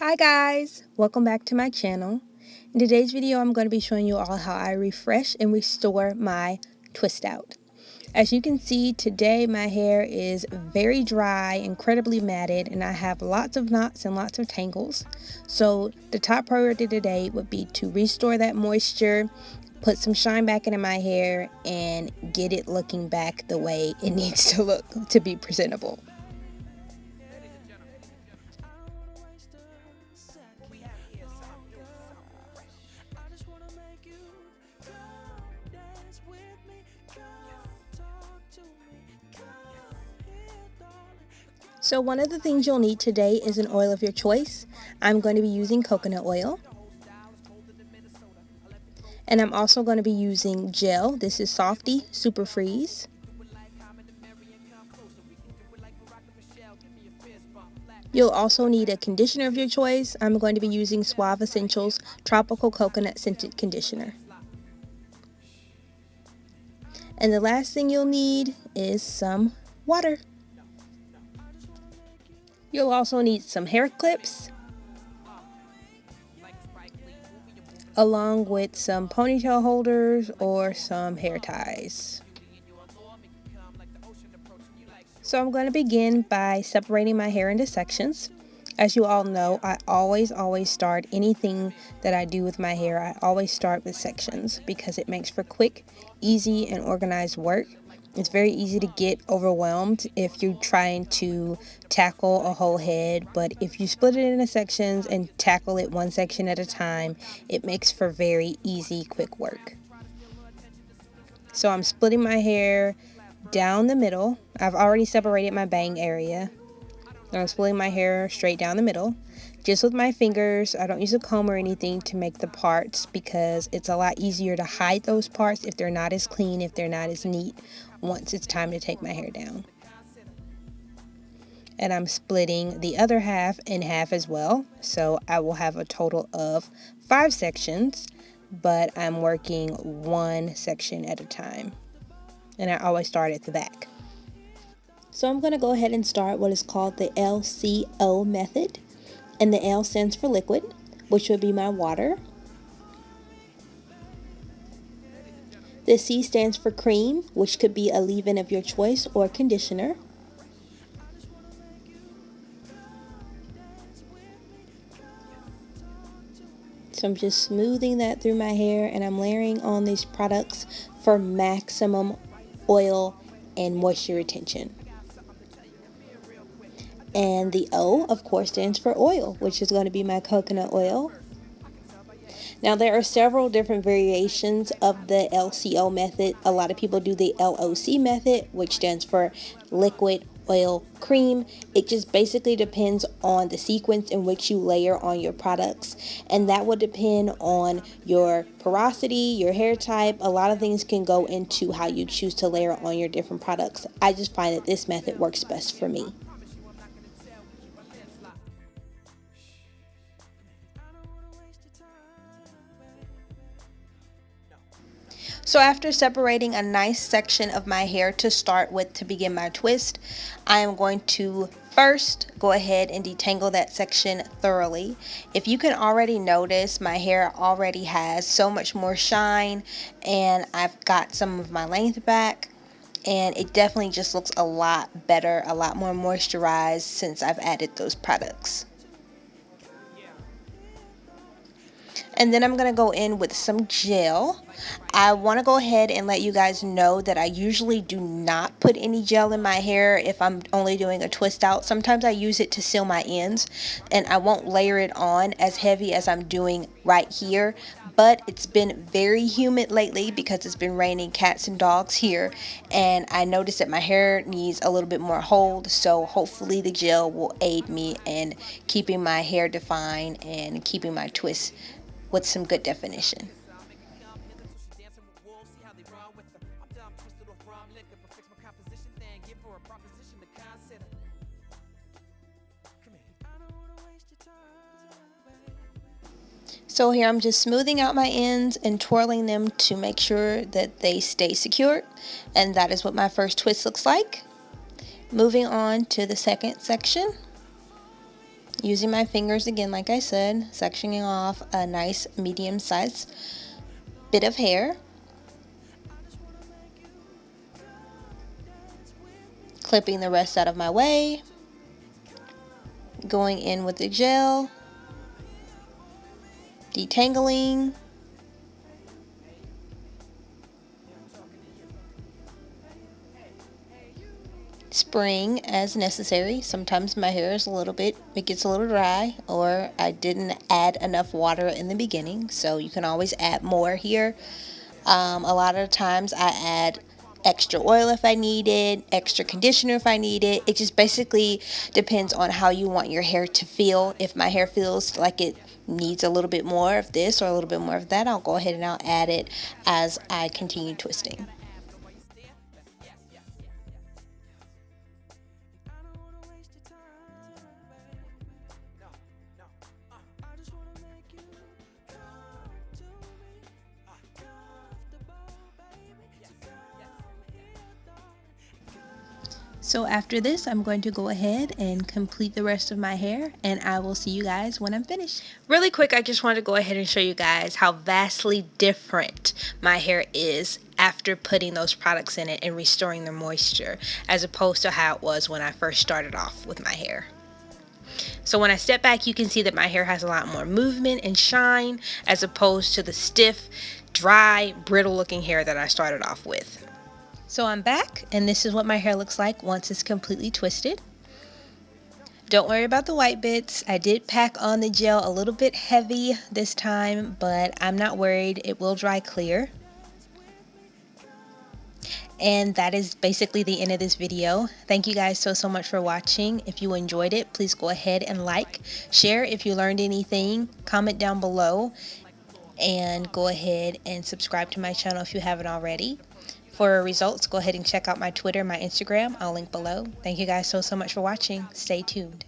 Hi guys, welcome back to my channel. In today's video I'm going to be showing you all how I refresh and restore my twist out. As you can see today my hair is very dry, incredibly matted, and I have lots of knots and lots of tangles. So the top priority today would be to restore that moisture, put some shine back into my hair, and get it looking back the way it needs to look to be presentable. So one of the things you'll need today is an oil of your choice. I'm going to be using coconut oil. And I'm also going to be using gel. This is Softy Super Freeze. You'll also need a conditioner of your choice. I'm going to be using Suave Essentials Tropical Coconut Scented Conditioner. And the last thing you'll need is some water. You'll also need some hair clips, along with some ponytail holders or some hair ties. So I'm going to begin by separating my hair into sections. As you all know, I always start anything that I do with my hair. I always start with sections because it makes for quick, easy, and organized work. It's very easy to get overwhelmed if you're trying to tackle a whole head, but if you split it into sections and tackle it one section at a time, it makes for very easy, quick work. So I'm splitting my hair down the middle. I've already separated my bang area. I'm splitting my hair straight down the middle, just with my fingers. I don't use a comb or anything to make the parts because it's a lot easier to hide those parts if they're not as clean, if they're not as neat once it's time to take my hair down. And I'm splitting the other half in half as well, so I will have a total of 5 sections, but I'm working one section at a time, and I always start at the back. So I'm going to go ahead and start what is called the LCO method, and the L stands for liquid, which would be my water. The C stands for cream, which could be a leave-in of your choice or conditioner. So I'm just smoothing that through my hair, and I'm layering on these products for maximum oil and moisture retention. And the O, of course, stands for oil, which is going to be my coconut oil. Now, there are several different variations of the LCO method. A lot of people do the L.O.C method, which stands for liquid, oil, cream. It just basically depends on the sequence in which you layer on your products, and that will depend on your porosity, your hair type. A lot of things can go into how you choose to layer on your different products. I just find that this method works best for me. So after separating a nice section of my hair to start with to begin my twist, I am going to first go ahead and detangle that section thoroughly. If you can already notice, my hair already has so much more shine, and I've got some of my length back, and it definitely just looks a lot better, a lot more moisturized since I've added those products. And then I'm going to go in with some gel. I want to go ahead and let you guys know that I usually do not put any gel in my hair if I'm only doing a twist out. Sometimes I use it to seal my ends, and I won't layer it on as heavy as I'm doing right here. But it's been very humid lately because it's been raining cats and dogs here, and I noticed that my hair needs a little bit more hold, so hopefully the gel will aid me in keeping my hair defined and keeping my twist with some good definition. So here I'm just smoothing out my ends and twirling them to make sure that they stay secured, and that is what my first twist looks like. Moving on to the second section. Using my fingers again, like I said, sectioning off a nice medium-sized bit of hair. Clipping the rest out of my way. Going in with the gel. Detangling. Spraying as necessary. Sometimes my hair is it gets a little dry, or I didn't add enough water in the beginning, so you can always add more here. A lot of times I add extra oil if I need it, extra conditioner if I need it. It just basically depends on how you want your hair to feel. If my hair feels like it needs a little bit more of this or a little bit more of that, I'll go ahead and I'll add it as I continue twisting. So after this, I'm going to go ahead and complete the rest of my hair, and I will see you guys when I'm finished. Really quick, I just wanted to go ahead and show you guys how vastly different my hair is after putting those products in it and restoring the moisture, as opposed to how it was when I first started off with my hair. So when I step back, you can see that my hair has a lot more movement and shine, as opposed to the stiff, dry, brittle looking hair that I started off with. So I'm back, and this is what my hair looks like once it's completely twisted. Don't worry about the white bits. I did pack on the gel a little bit heavy this time, but I'm not worried. It will dry clear. And that is basically the end of this video. Thank you guys so much for watching. If you enjoyed it, please go ahead and like, share if you learned anything, comment down below, and go ahead and subscribe to my channel if you haven't already. For results, go ahead and check out my Twitter, my Instagram. I'll link below. Thank you guys so much for watching. Stay tuned.